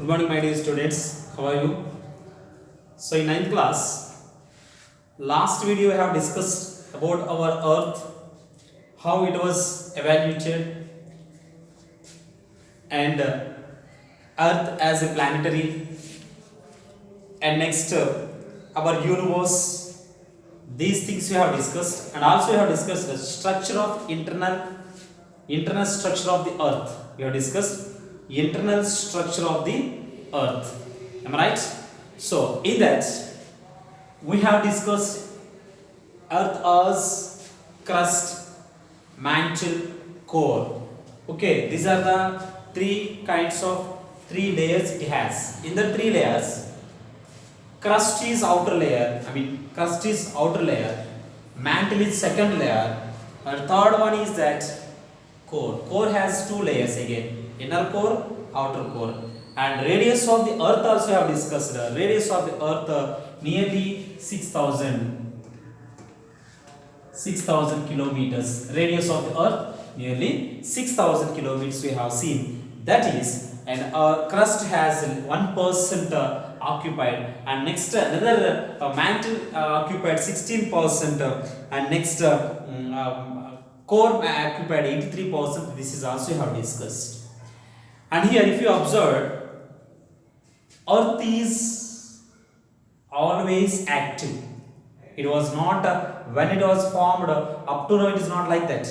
Good morning, my dear students. How are you? So, in ninth class, last video I have discussed about our Earth, how it was evaluated, and Earth as a planetary, and next our universe. These things we have discussed, and also we have discussed the structure of internal structure of the Earth. We have discussed internal structure of the Earth. Am I right? So, in that we have discussed Earth as crust, mantle, core. Okay, these are the three layers it has. In the three layers, crust is outer layer. Crust is outer layer. Mantle is second layer. And third one is that core. Core has two layers again. Inner core, outer core. And radius of the Earth also have discussed. Radius of the Earth nearly 6,000 kilometers. Radius of the Earth nearly 6,000 kilometers we have seen. That is, and our crust has 1% occupied, and next another mantle occupied 16%, and next core occupied 83%. This is also have discussed. And here, if you observe, Earth is always active. It was not when it was formed up to now. It is not like that.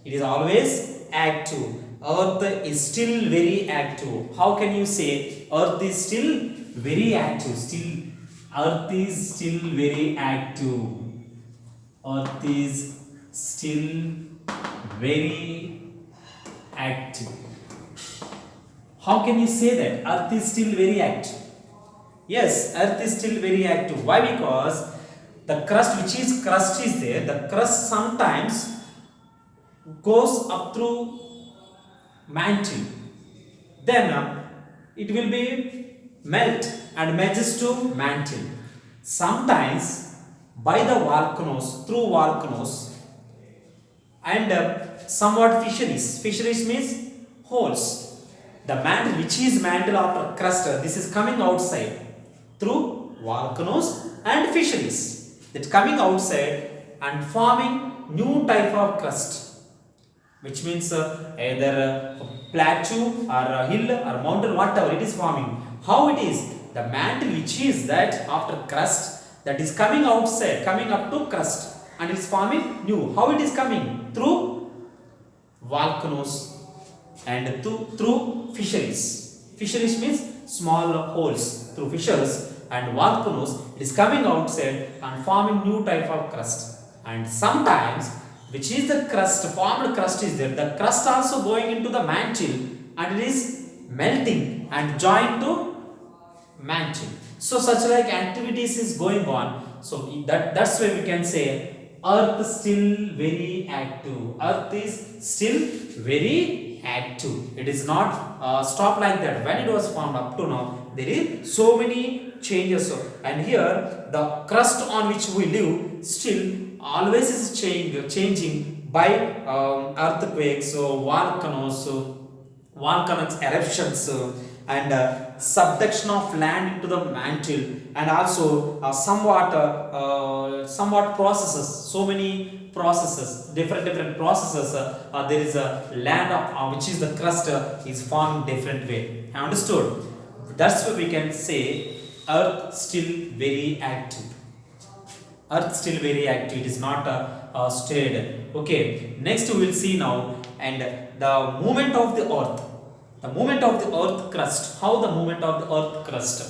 It is always active. Earth is still very active. How can you say Earth is still very active? Earth is still very active. Earth is still very active. How can you say that Earth is still very active? Yes, Earth is still very active. Why? Because the crust is there. The crust sometimes goes up through mantle. Then it will be melt and merges to mantle. Sometimes by the volcanoes, through volcanoes, and somewhat fisheries. Fisheries means holes. The mantle, which is mantle after crust, this is coming outside through volcanoes and fisheries. That coming outside and forming new type of crust, which means either a plateau or a hill or mountain, whatever it is forming. How it is? The mantle, which is that after crust, that is coming outside, coming up to crust, and it is forming new. How it is coming? Through volcanoes and through fisheries. Fisheries means small holes. Through fissures and volcanoes, it is coming outside and forming new type of crust. And sometimes, which is the crust, formed crust is there, the crust also going into the mantle, and it is melting and joined to mantle. So such like activities is going on. So that's why we can say Earth is still very active. Earth is still very active. It is not stopped like that. When it was formed up to now, there is so many changes. And here the crust on which we live still always is changing by earthquakes, volcanoes, volcanic eruptions, and subduction of land into the mantle, and also somewhat processes. So many processes, different processes. There is a land which is the crust is formed different way. Understood? That's why we can say Earth still very active. Earth still very active. It is not stayed. Okay. Next we will see now, and the movement of the Earth. The movement of the Earth crust. How the movement of the Earth crust?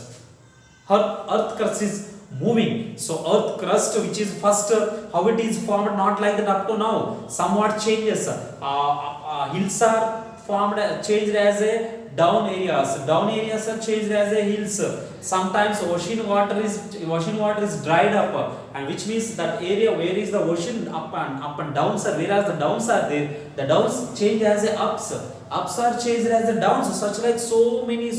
Earth crust is moving. So Earth crust, which is first, how it is formed, not like that up to now. Somewhat changes. Hills are formed, changed as a down areas. Down areas are changed as a hills. Sometimes ocean water is dried up, and which means that area where is the ocean up and downs are, whereas the downs are there, the downs change as a ups. Ups are changed as the downs. Such like so many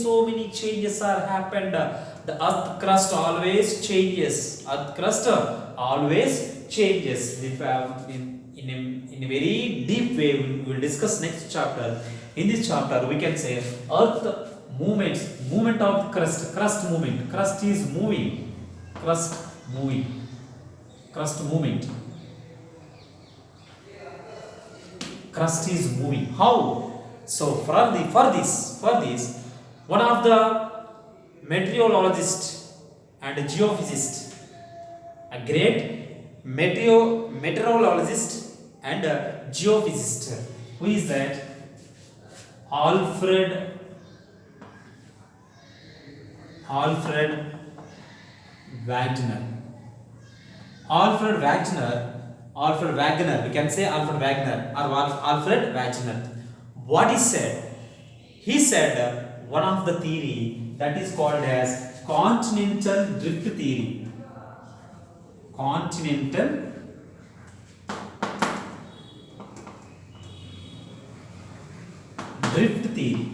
changes are happened. The earth crust always changes. Earth crust always changes. In a very deep way, we will discuss next chapter. In this chapter, we can say Earth movement of crust movement. Crust is moving. Crust moving. Crust movement. Crust is moving. How? So for this, one of the meteorologist and geophysicist, a great meteorologist and a geophysicist. Who is that? Alfred Wagner. Alfred Wagner, we can say Alfred Wagner or Alfred Wagner. What he said? He said one of the theory that is called as continental drift theory. Continental drift theory.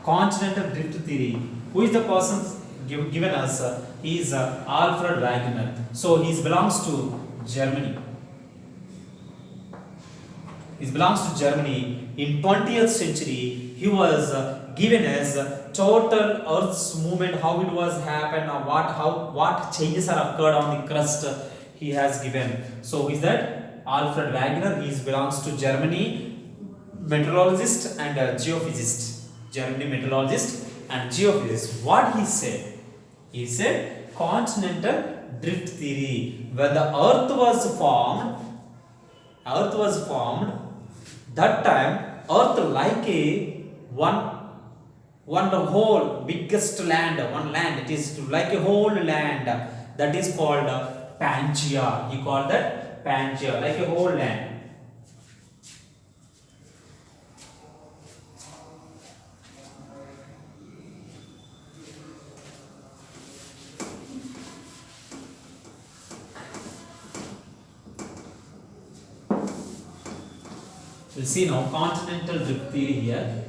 Continental drift theory. Who is the person given us? He is Alfred Wagner. So he belongs to Germany. He belongs to Germany. In 20th century, he was given as total Earth's movement, how it was happened, or what changes are occurred on the crust. He has given. So is that Alfred Wagner? He belongs to Germany, meteorologist and geophysicist. Germany meteorologist and geophysicist. What he said? He said continental drift theory. When the Earth was formed, that time Earth like a one whole biggest land, one land. It is like a whole land that is called Pangea. He called that Pangea, like a whole land. We'll see now continental drift theory here.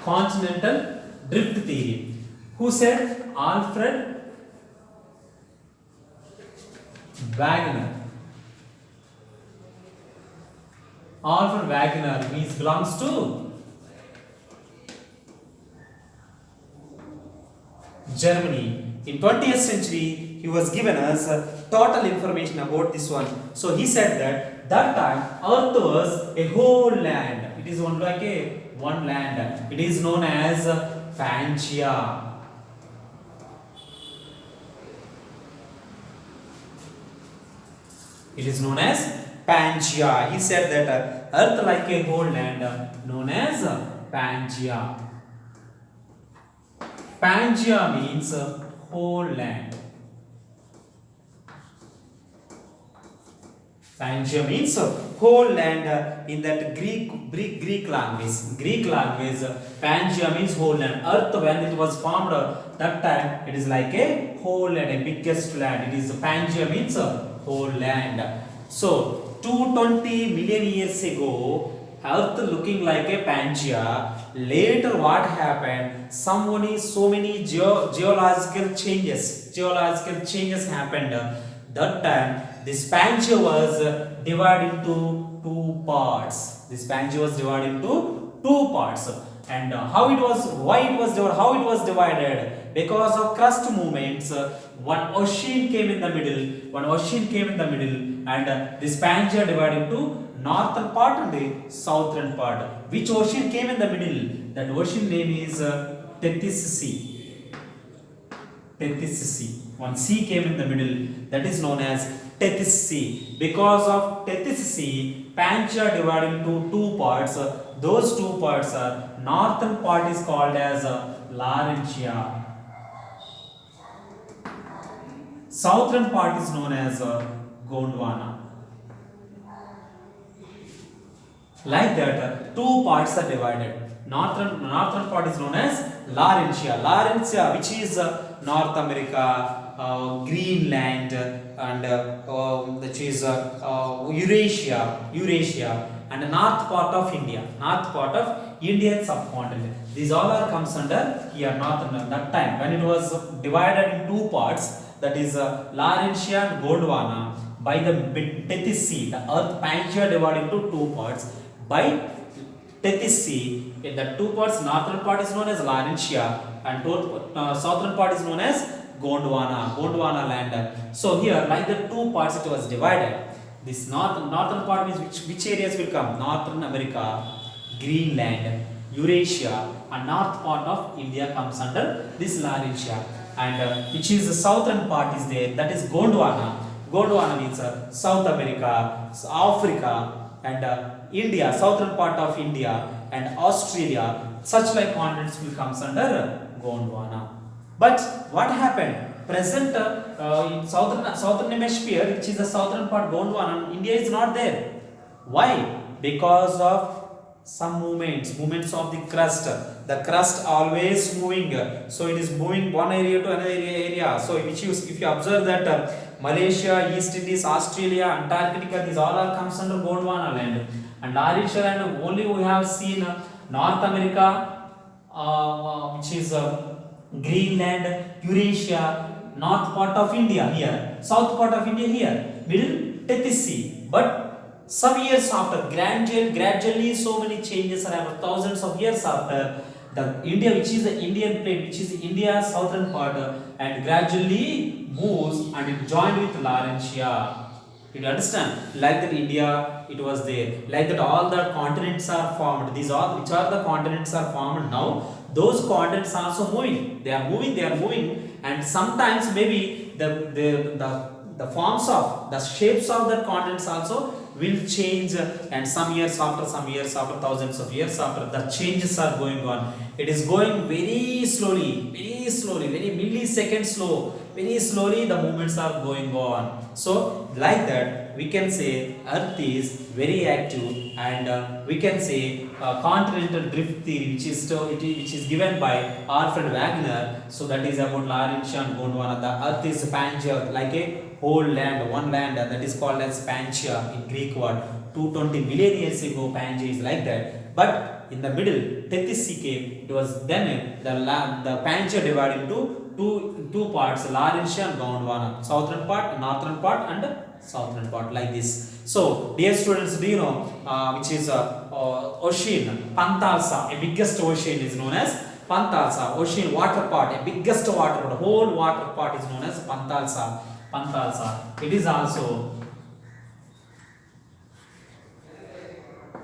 Continental drift theory. Who said? Alfred Wagner. Alfred Wagner, he belongs to Germany. In 20th century, he was given us total information about this one. So he said that time Earth was a whole land. It is one like a one land. It is known as Pangea. It is known as Pangea. He said that Earth like a whole land known as Pangea. Pangea means whole land. Pangea means whole land in that Greek language. Greek language, Pangea means whole land. Earth when it was formed, that time it is like a whole land, a biggest land. It is Pangea means whole land. So 220 million years ago, Earth looking like a Pangea. Later what happened? So many geological changes happened. That time this Pangea was divided into two parts. And why it was divided? Because of crust movements, one ocean came in the middle, and this Pangea divided into northern part and the southern part. Which ocean came in the middle? That ocean name is Tethys Sea. One sea came in the middle, that is known as Tethys Sea. Because of Tethys Sea, Pangea divided into two parts. Those two parts are northern part is called as Laurentia. Southern part is known as Gondwana. Like that, two parts are divided. Northern part is known as Laurentia, which is North America, Greenland, and which is Eurasia, and the north part of India. Indian subcontinent. These all are comes under here northern that time when it was divided in two parts, that is Laurentia and Gondwana by the Tethys Sea. The earth Pangaea divided into two parts by Tethys Sea. In the two parts, northern part is known as Laurentia and southern part is known as Gondwana land. So here, like the two parts, it was divided. This northern part means which areas will come? Northern America, Greenland, Eurasia, and north part of India comes under this Laurentia. And which is the southern part is there, that is Gondwana. Gondwana means South America, Africa, and India, southern part of India, and Australia. Such like continents will comes under Gondwana. But what happened? Present in southern hemisphere, which is the southern part Gondwana, India is not there. Why? Because of some movements of the crust. The crust always moving, so it is moving one area to another area. So if you observe that Malaysia, East Indies, Australia, Antarctica, these all are comes under Gondwana land. And Laurentia land only we have seen North America, which is Greenland, Eurasia, north part of India here, south part of India here, middle Tethys Sea. But some years after, gradually so many changes are happened. Thousands of years after, the India, which is the Indian plate, which is India's southern part, and gradually moves and it joined with Laurentia. You understand? Like that India, it was there. Like that all the continents are formed. These all, which are the continents are formed now. Those continents are also moving. They are moving, and sometimes maybe the forms of the shapes of the continents also will change, and some years after, thousands of years after, the changes are going on. It is going very slowly, very millisecond slow, very slowly the movements are going on. So like that we can say earth is very active, and we can say continental drift theory, which is given by Alfred Wegener. So that is about Laurentia and Gondwana. The earth is Pangaea, like a whole land, one land, that is called as Pangaea in Greek word. 220 million years ago Pangaea is like that. But in the middle Tethys Sea came, it was then the Pangaea divided into two parts, Laurentia and Gondwana, southern part, northern part, and southern part, like this. So dear students, do you know which is ocean Pantalsa, a biggest ocean is known as Pantalsa. Ocean water part, a biggest water part, whole water part is known as Pantalsa. It is also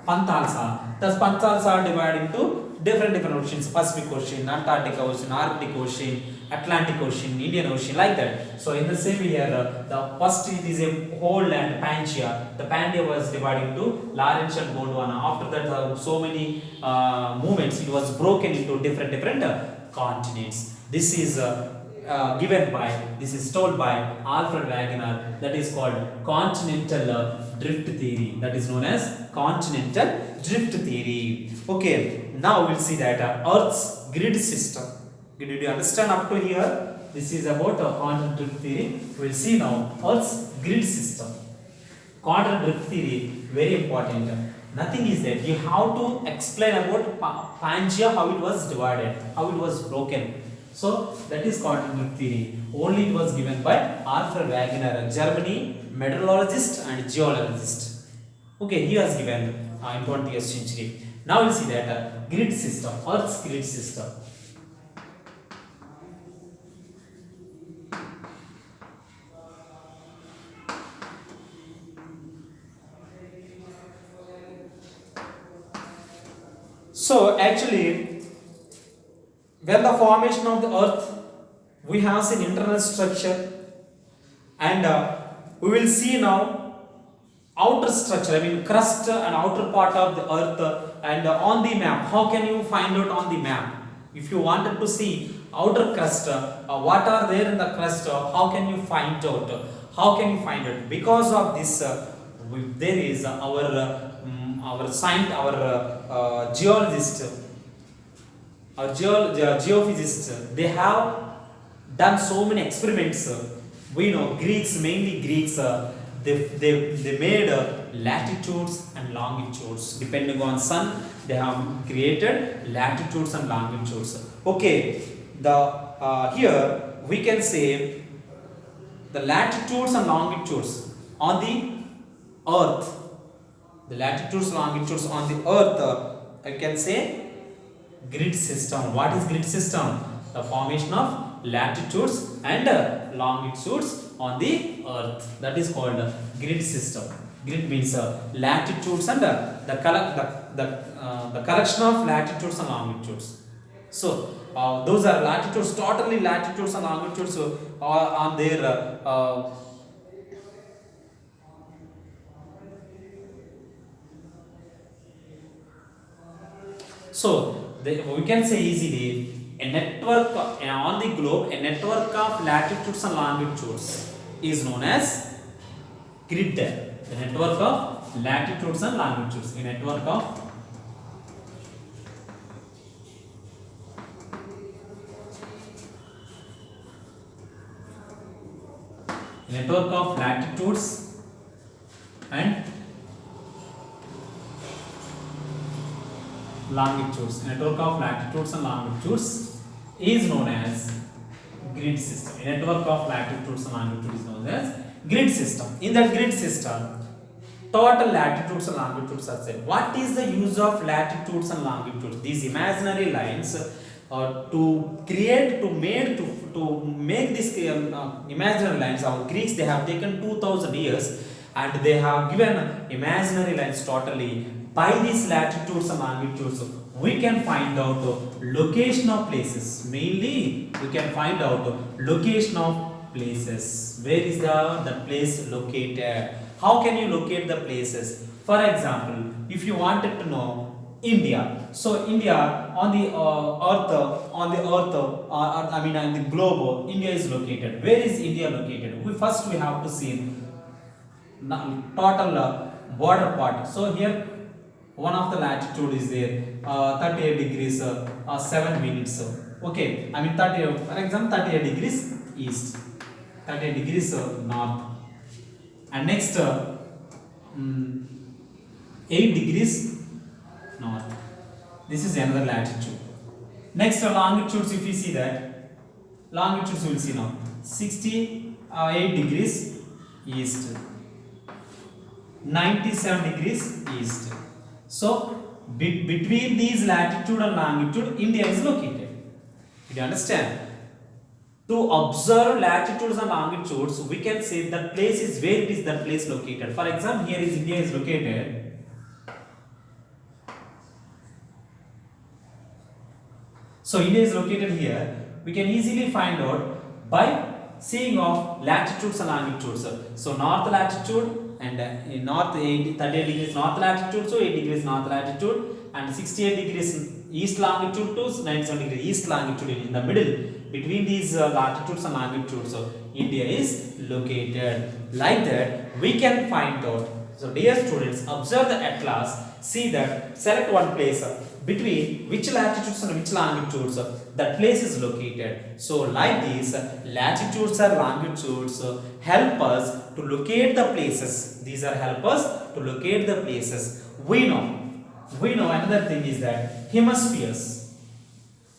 Pantalsa. Thus Pantalsa are divided into different oceans: Pacific Ocean, Antarctic Ocean, Arctic Ocean, Atlantic Ocean, Indian Ocean, like that. So in the same here, the first it is a whole land, Pangaea. The Pangaea was divided into Laurentia and Gondwana. After that, so many movements, it was broken into different continents. This is told by Alfred Wegener. That is called continental drift theory. That is known as continental drift theory. Okay, now we'll see that Earth's grid system. Did you understand up to here? This is about continental drift theory. We'll see now Earth's grid system. Continental drift theory, very important. Nothing is that you have to explain about Pangaea, how it was divided, how it was broken. So that is continental theory. Only it was given by Alfred Wegener, a Germany meteorologist and geologist. Okay, he was given in 20th century. Now we'll see that grid system, Earth's grid system. So actually, when the formation of the earth, we have seen internal structure, and we will see now outer structure, I mean crust and outer part of the earth. And on the map, how can you find out on the map? If you wanted to see outer crust, what are there in the crust, how can you find out? Because of this, there is our geologist, our geophysicists, they have done so many experiments. We know Greeks, mainly Greeks, they made latitudes and longitudes. Depending on sun, they have created latitudes and longitudes. Okay, the here we can say the latitudes and longitudes on the earth. The latitudes, longitudes on the earth, I can say grid system. What is grid system? The formation of latitudes and longitudes on the earth. That is called grid system. Grid means latitudes and the collection of latitudes and longitudes. So those are latitudes, totally latitudes and longitudes on their so we can say easily a network on the globe, a network of latitudes and longitudes is known as grid. The network of latitudes and longitudes, a network of latitudes and longitudes. Network of latitudes and longitudes is known as grid system. A network of latitudes and longitudes is known as grid system. In that grid system, total latitudes and longitudes are said. What is the use of latitudes and longitudes? These imaginary lines to make these imaginary lines. Our Greeks, they have taken 2000 years and they have given imaginary lines totally. By these latitudes and longitudes, we can find out location of places. Mainly, we can find out location of places. Where is the place located? How can you locate the places? For example, if you wanted to know India, so India on the earth, on the globe, India is located. Where is India located? We have to see total border part. So here one of the latitude is there, 38 degrees 7 minutes. Okay, 30, for example, 38 degrees east, 38 degrees north, and next 8 degrees north. This is another latitude. Next longitudes, if you see that, longitudes we will see now 68 degrees east, 97 degrees east. So between these latitude and longitude, India is located. Did you understand? To observe latitudes and longitudes, we can say that place is where it is that place located. For example, here is India is located. So India is located here. We can easily find out by seeing of latitudes and longitudes. So north latitude and in north 38 degrees north latitude, so 8 degrees north latitude, and 68 degrees east longitude to 97 degrees east longitude. In the middle between these latitudes and longitudes, so India is located. Like that we can find out. So dear students, observe the atlas, see that, select one place between which latitudes and which longitudes that place is located. So like these latitudes or longitudes help us to locate the places. These are help us to locate the places. We know another thing is that hemispheres.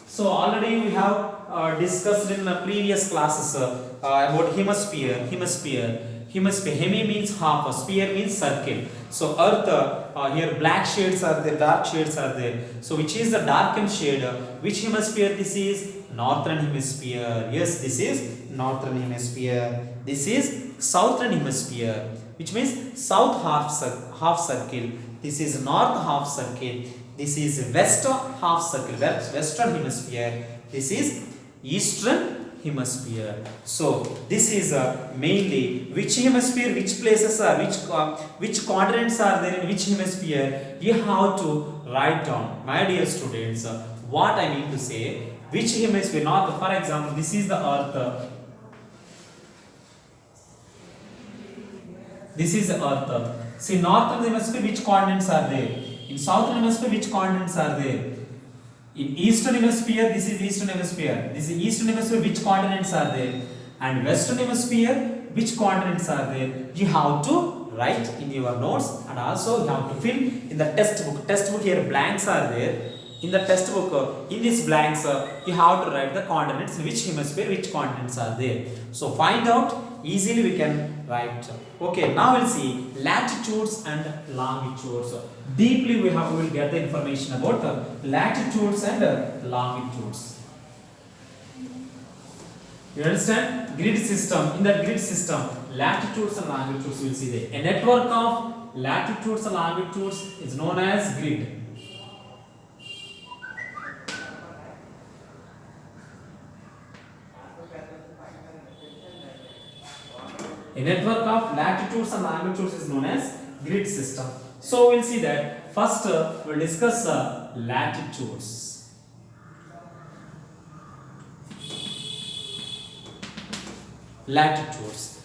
So already we have discussed in the previous classes about hemisphere. Hemi means half, sphere means circle. So earth, here black shades are there, dark shades are there. So which is the darkened shade? Which hemisphere this is? Northern hemisphere. Yes, this is northern hemisphere. This is southern hemisphere, which means south half circle. This is north half circle. This is western half circle, western hemisphere. This is eastern hemisphere. So this is mainly which hemisphere, which places are, which quadrants are there in which hemisphere. You have to write down, my dear students, what I mean to say. Which hemisphere? Not, for example, this is the earth. This is the earth. See, northern hemisphere, which continents are there? In southern hemisphere, which continents are there? In eastern hemisphere, this is eastern hemisphere. This is eastern hemisphere, which continents are there? And western hemisphere, which continents are there, you have to write in your notes, and also you have to fill in the textbook. Textbook here blanks are there. In the textbook, in these blanks, you have to write the continents, in which hemisphere, which continents are there. So find out, easily we can write. Okay, now we'll see latitudes and longitudes. Deeply we will get the information about latitudes and longitudes. You understand? Grid system. In that grid system, latitudes and longitudes, we will see there. A network of latitudes and longitudes is known as grid. A network of latitudes and longitudes is known as grid system. So we'll see that. First, we'll discuss latitudes. Latitudes.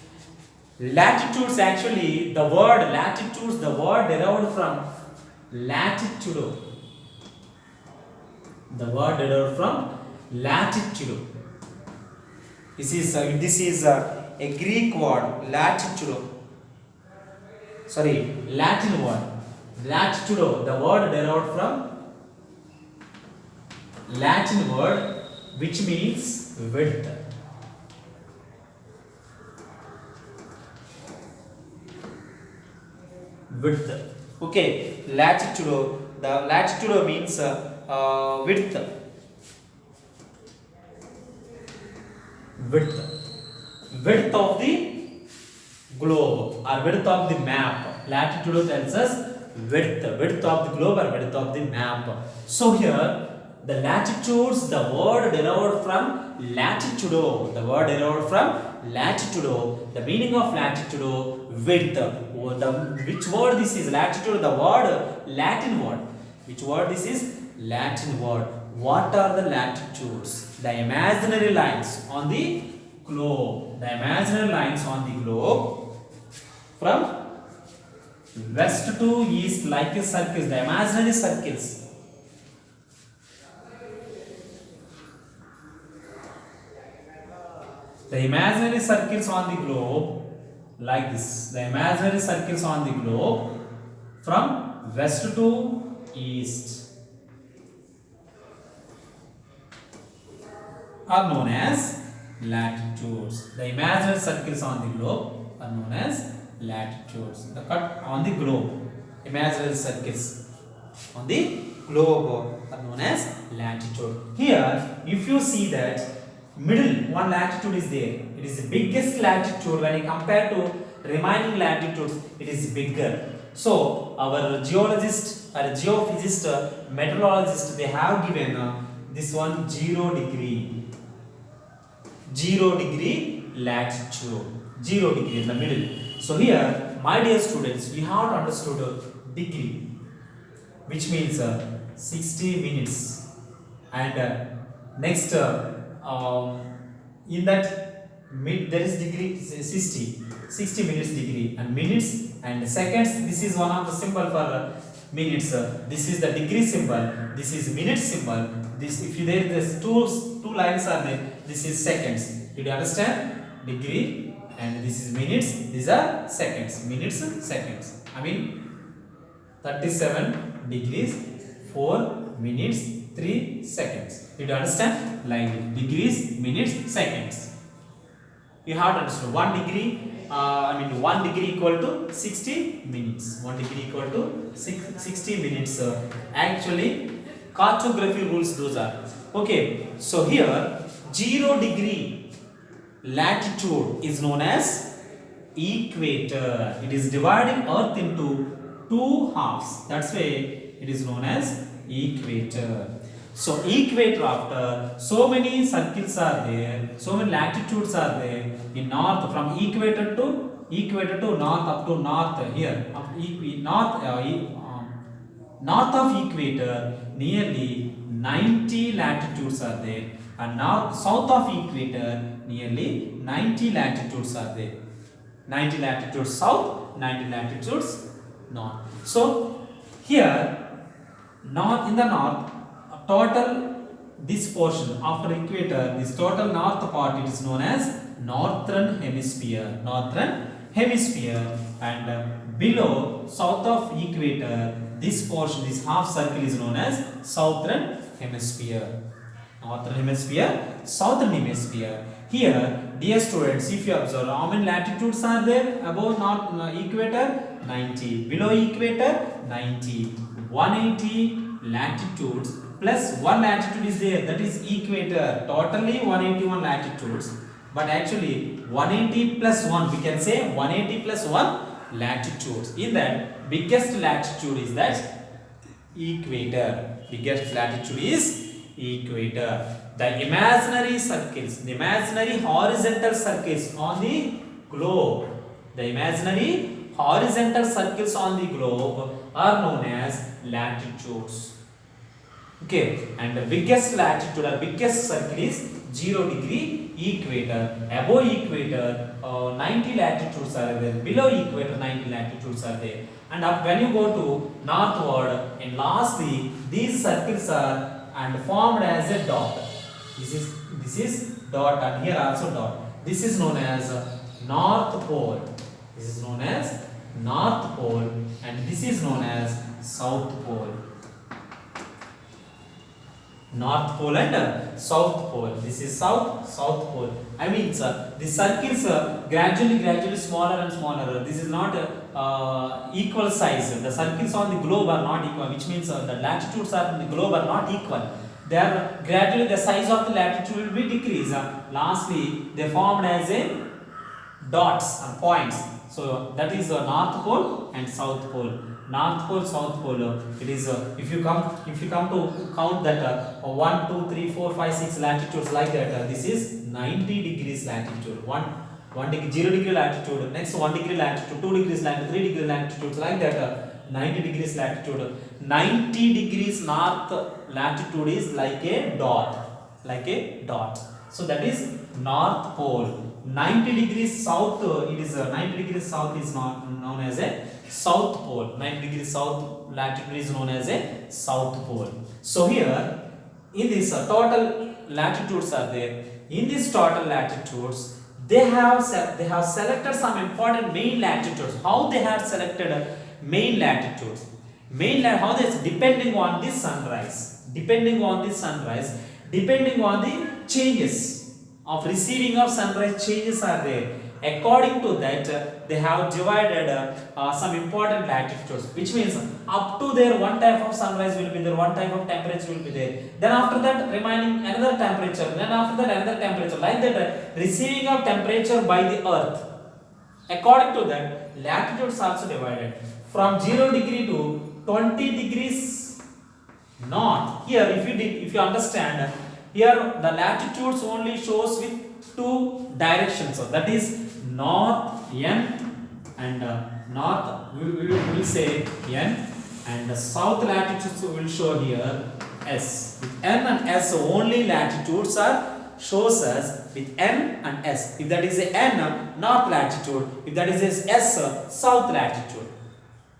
Latitudes, actually, the word latitudes, the word derived from latitudo. The word derived from latitudo. This is a Greek word, latitudo. Sorry, Latin word, latitudo. The word derived from Latin word, which means width. Width. Okay, latitudo. The latitudo means width. Width of the globe or width of the map. Latitude tells us width of the globe or width of the map. So here the latitudes, the word derived from latitudo. The word derived from latitudo. The meaning of latitudo, width. Which word this is? Latitude, the word Latin word. Which word this is? Latin word. What are the latitudes? The imaginary lines on the globe. The imaginary lines on the globe from west to east, like a circles. The imaginary circles. The imaginary circles on the globe, like this. The imaginary circles on the globe from west to east are known as latitudes. The imaginary circles on the globe are known as latitudes. The cut on the globe, imaginary circles on the globe are known as latitude. Here, if you see that middle one latitude is there, it is the biggest latitude when you compare to remaining latitudes. It is bigger. So our geologist or geophysicist, meteorologist, they have given this one 0 degree. 0 degree latitude. 0 degree in the middle. So here, my dear students, we have understood degree, which means 60 minutes, and next in that there is degree 60 minutes degree, and minutes and seconds. This is one of the symbol for minutes. This is the degree symbol. This is minute symbol. This, if you there is two lines are there. This is seconds. Did you understand? Degree, and this is minutes. These are seconds. Minutes, seconds. I mean 37 degrees, 4 minutes, 3 seconds. Did you understand? Like degrees, minutes, seconds. You have to understand 1 degree. 1 degree equal to 60 minutes. 1 degree equal to 60 minutes. Actually, cartography rules those are. Okay, so here 0 degree latitude is known as equator. It is dividing Earth into 2 halves. That's why it is known as equator. So equator, after so many circles are there, so many latitudes are there in north, from equator to north, up to north here, north of equator nearly 90 latitudes are there, and south of equator nearly 90 latitudes are there. 90 latitudes south, 90 latitudes north. So here north, in the north, total this portion after equator, this total north part, it is known as northern hemisphere. Northern hemisphere. And below, south of equator, this portion, this half circle is known as southern hemisphere. Northern hemisphere, southern hemisphere. Here, dear students, if you observe, how many latitudes are there? Above north equator, 90. Below equator, 90. 180 latitudes plus 1 latitude is there, that is equator. Totally 181 latitudes. But actually 180 plus 1, we can say 180 plus 1 latitudes. In that, biggest latitude is that equator. Biggest latitude is equator. The imaginary circles, the imaginary horizontal circles on the globe, the imaginary horizontal circles on the globe are known as latitudes. Okay, and the biggest latitude or biggest circle is 0 degree equator. Above equator, 90 latitudes are there. Below equator, 90 latitudes are there. And up when you go to northward, and lastly, these circles are and formed as a dot. This is dot, and here also dot. This is known as North Pole. This is known as North Pole, and this is known as South Pole. North Pole and South Pole. This is South Pole. I mean, the circles gradually smaller and smaller. This is not equal size. The circles on the globe are not equal, which means the latitudes on the globe are not equal. They are gradually, the size of the latitude will be decreased. Lastly, they formed as a dots and points. So that is the North Pole and South Pole. North Pole, South Pole. It is if you come to count that 1, 2, 3, 4, 5, 6 latitudes like that. This is 90 degrees latitude. 1 degree, 0 degree latitude. Next 1 degree latitude, 2 degrees latitude, 3 degree latitudes like that. 90 degrees latitude. 90 degrees north latitude is like a dot. Like a dot. So that is North Pole. 90 degrees south, it is 90 degrees south is not known as a South Pole. 90 degrees south latitude is known as a South Pole. So here in this total latitudes are there. In these total latitudes, they have selected some important main latitudes. How they have selected main latitudes? How they depending on the sunrise. Depending on the sunrise, depending on the changes of receiving of sunrise, changes are there. According to that, they have divided some important latitudes, which means up to there one type of sunrise will be there, one type of temperature will be there. Then after that remaining another temperature, then after that another temperature. Like that, receiving of temperature by the earth. According to that, latitudes also divided from 0 degree to 20 degrees north. Here, if you understand, here the latitudes only shows with two directions. So that is north n and north we will say n, and the south latitudes will show here s. With n and s only latitudes are shows us with n and s. If that is a n, north latitude. If that is a s, south latitude.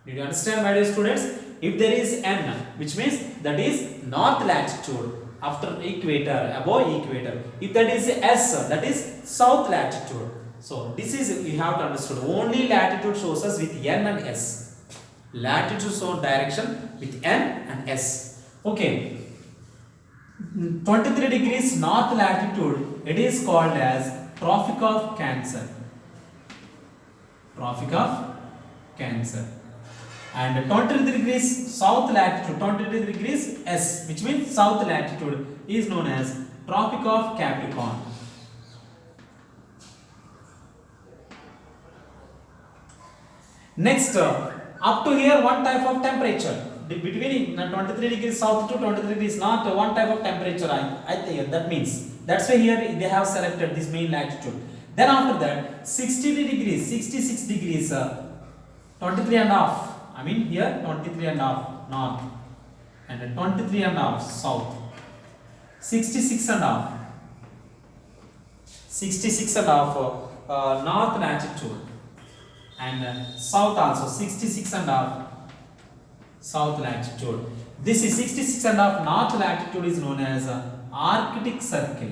Did you understand, my dear students? If there is n, which means that is north latitude after equator, above equator. If that is s, that is south latitude. So this is, you have to understand, only latitude shows us with n and s. Latitude shows direction with n and s. Okay. 23 degrees north latitude, it is called as Tropic of Cancer. Tropic of Cancer. And 23 degrees south latitude, 23 degrees S, which means south latitude, is known as Tropic of Capricorn. Next, up to here one type of temperature. Between 23 degrees south to 23 degrees north, one type of temperature I think that means. That's why here they have selected this main latitude. Then after that, 63 degrees, 66 degrees, 23 and a half. I mean here 23 and a half north and 23 and a half south. 66 and a half. 66 and a half north latitude. And south also 66 and a half south latitude. This is 66 and a half north latitude is known as Arctic Circle.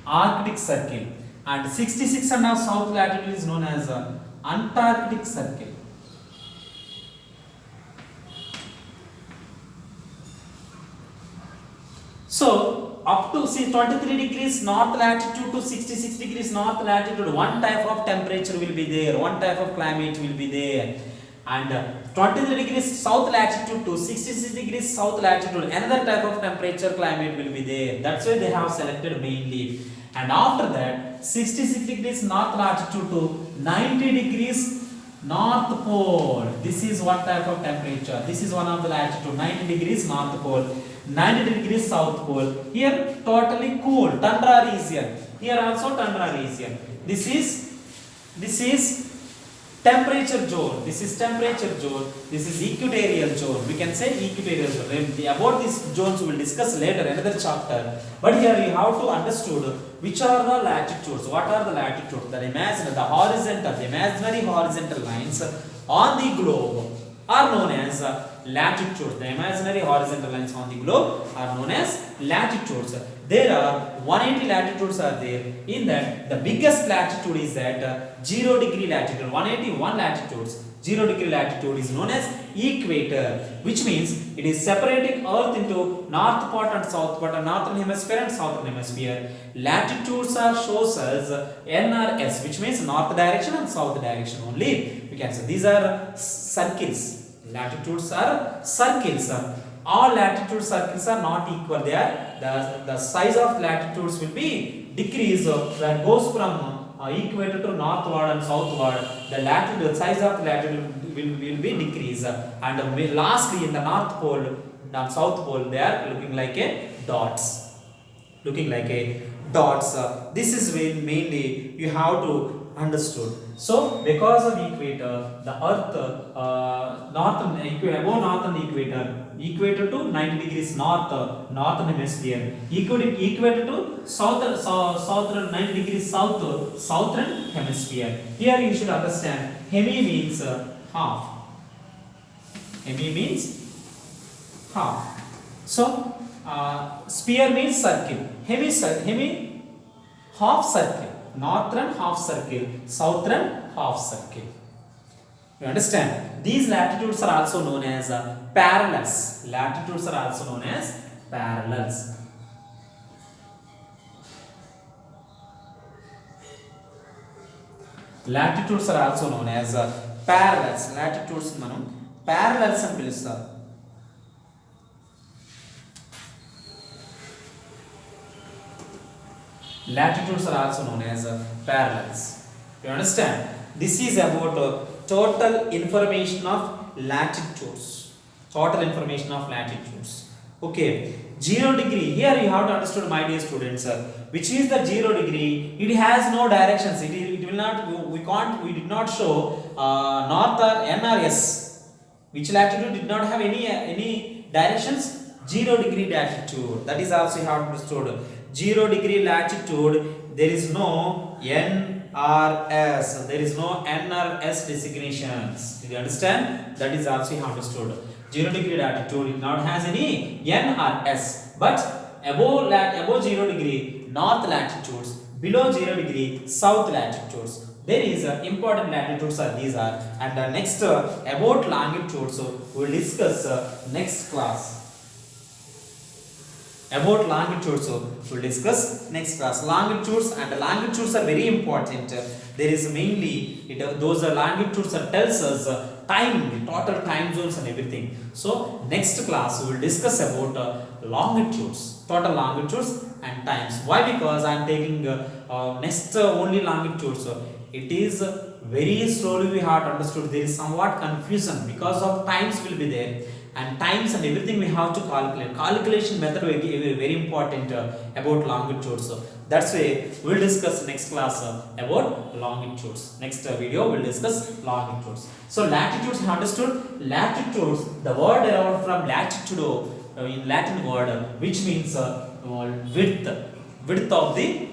Arctic Circle, and 66 and a half south latitude is known as Antarctic Circle. So up to see 23 degrees north latitude to 66 degrees north latitude, one type of temperature will be there, one type of climate will be there. And 23 degrees south latitude to 66 degrees south latitude, another type of temperature climate will be there. That's why they have selected mainly. And after that 66 degrees north latitude to 90 degrees north pole, this is one type of temperature. This is one of the latitude, 90 degrees north pole, 90 degrees south pole. Here totally cool, tundra region. Here also tundra region. This is temperature zone. This is temperature zone. This is equatorial zone. We can say equatorial zone. About these zones we will discuss later, another chapter. But here you have to understood which are the latitudes. What are the latitudes? The imaginary horizontal lines on the globe are known as latitudes. The imaginary horizontal lines on the globe are known as latitudes. There are 180 latitudes are there. In that, the biggest latitude is that 0 degree latitude. 181 latitudes. 0 degree latitude is known as equator, which means it is separating Earth into north part and south part, and northern hemisphere and southern hemisphere. Latitudes are shows as NRS, which means north direction and south direction only. We can say these are circles. Latitudes are circles. All latitude circles are not equal. They are the size of latitudes will be decreased that goes from equator to northward and southward. The size of the latitude will be decreased, and lastly in the north pole and south pole they are looking like a dots. This is when mainly you have to understood. So because of equator, the earth above northern equator to 90 degrees northern hemisphere, equator to southern 90 degrees southern hemisphere. Here you should understand hemi means half. Hemi means half. So sphere means circle. Hemi half circle. Northern half circle, southern half circle. You understand? These latitudes are also known as parallels. Latitudes are also known as parallels. Latitudes are also known as parallels. Latitudes మనం parallels అని పిలుస్తారు. Latitudes are also known as parallels. You understand? This is about total information of latitudes. Total information of latitudes. Okay. 0 degree. Here you have to understand, my dear students, which is the 0 degree. It has no directions. It will not. We did not show north or N or S. Which latitude did not have any directions? 0 degree latitude. That is also you have to understood. 0 degree latitude, there is no N or S. There is no N or S designations. Did you understand? That is also you have understood. 0 degree latitude, it not has any N or S. But above 0 degree north latitudes, below 0 degree south latitudes, there is important latitudes are these are. And next about longitudes, we will discuss next class. About longitudes, we will discuss next class. Longitudes are very important. There is mainly those longitudes tells us time, total time zones and everything. So next class we will discuss about longitudes, total longitudes and times. Why? Because I am taking next only longitudes. It is very slowly we have understood. There is somewhat confusion because of times will be there. And times and everything we have to calculate. Calculation method will be very important about longitudes. That's why we will discuss next class about longitudes. Next video we will discuss longitudes. So latitudes you understood. Latitudes, the word derived from latitudo in Latin word, which means width of the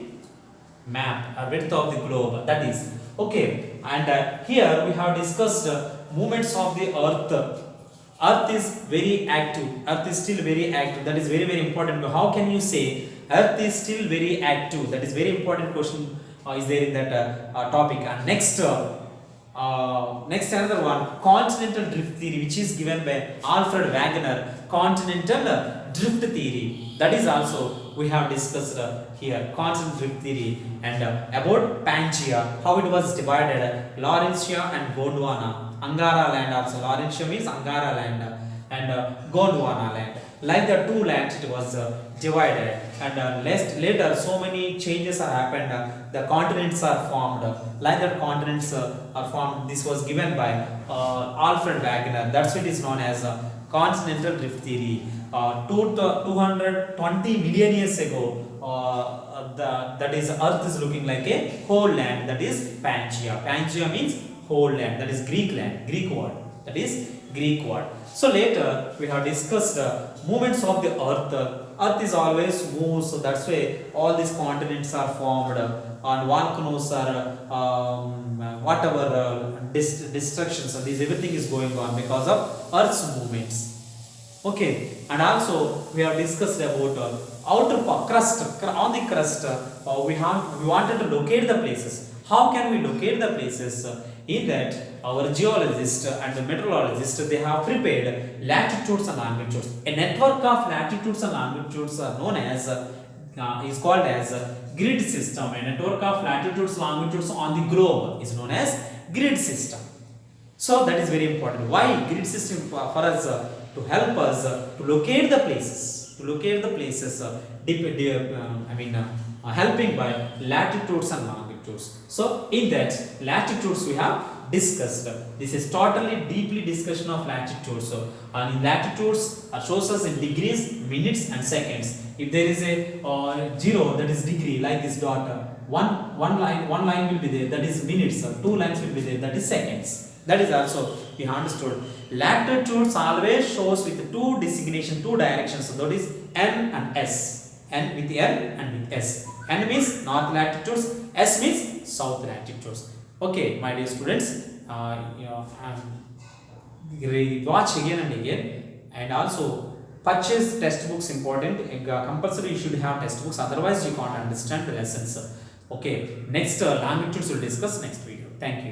map or width of the globe. That is okay. And here we have discussed movements of the earth. Earth is very active. Earth is still very active. That is very, very important. How can you say Earth is still very active. That is very important question is there in that topic. And next another one, continental drift theory, which is given by Alfred Wegener. Continental drift theory, that is also we have discussed here, continental drift theory. And about Pangaea, how it was divided, Laurentia and Gondwana, Angara land also. Laurentia means Angara land and Gondwana land. Like the two lands it was divided, and later so many changes are happened. The continents are formed. Like that continents are formed. This was given by Alfred Wegener. That's what is known as continental drift theory. 220 million years ago, that is Earth is looking like a whole land. That is Pangaea. Pangaea means whole land. That is Greek land, Greek word. That is Greek word. So later we have discussed movements of the Earth. Earth is always moves, so that's why all these continents are formed, and volcanoes are whatever destructions. So these everything is going on because of Earth's movements. Okay, and also we have discussed about outer crust. On the crust, we wanted to locate the places. How can we locate the places? In that, our geologist and the meteorologist, they have prepared latitudes and longitudes. A network of latitudes and longitudes are known as is called as grid system. A network of latitudes longitudes on the globe is known as grid system. So that is very important. Why grid system? For us to help us to locate the places. To locate the places, helping by latitudes and longitudes. So in that latitudes we have discussed. This is totally deeply discussion of latitudes. So and in latitudes shows us in degrees, minutes and seconds. If there is a 0, that is degree, like this dot. One line will be there, that is minutes. 2 lines will be there, that is seconds. That is also we have understood. Latitudes always shows with two designation, two directions. So that is N and S. N with N and with S. N means north latitudes, S means south latitudes. Okay, my dear students, watch again and again, and also purchase textbooks important. Compulsory you should have textbooks, otherwise you can't understand the lessons. Okay, next longitudes we'll discuss next video. Thank you.